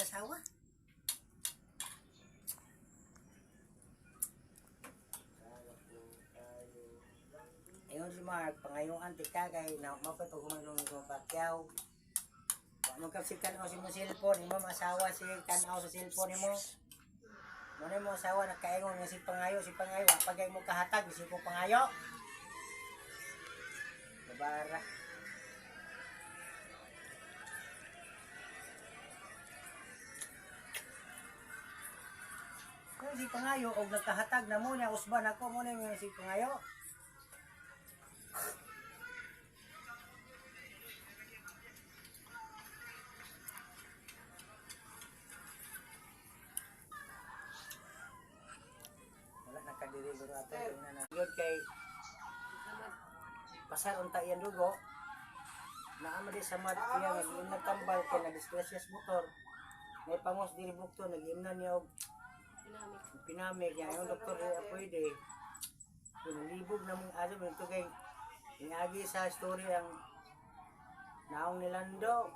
may asawa. Ayun si Mark, pangayong antik kagay na mapay pag humanong ng Pacquiao. Magkapsikan o si mo cellphone, imo asawa si tanaw sa cellphone mo. Muna mo asawa nakaingon nga si Pangayo, pagay mo kahatag si ko Pangayo. Nabara. Kung si Pangayo og nagkahatag na mo niya usban ako mo na si Pangayo. Nakadiri guro ato na yun kay pasar unta yan dugo naama di sa mat iya nagtambal kay nadisgrasyas motor may pangos diri bukto nag-imnan niya og pinamig niya yung doktor pwede kung libog na mong alam ito kay inagi sa story ang naong nilando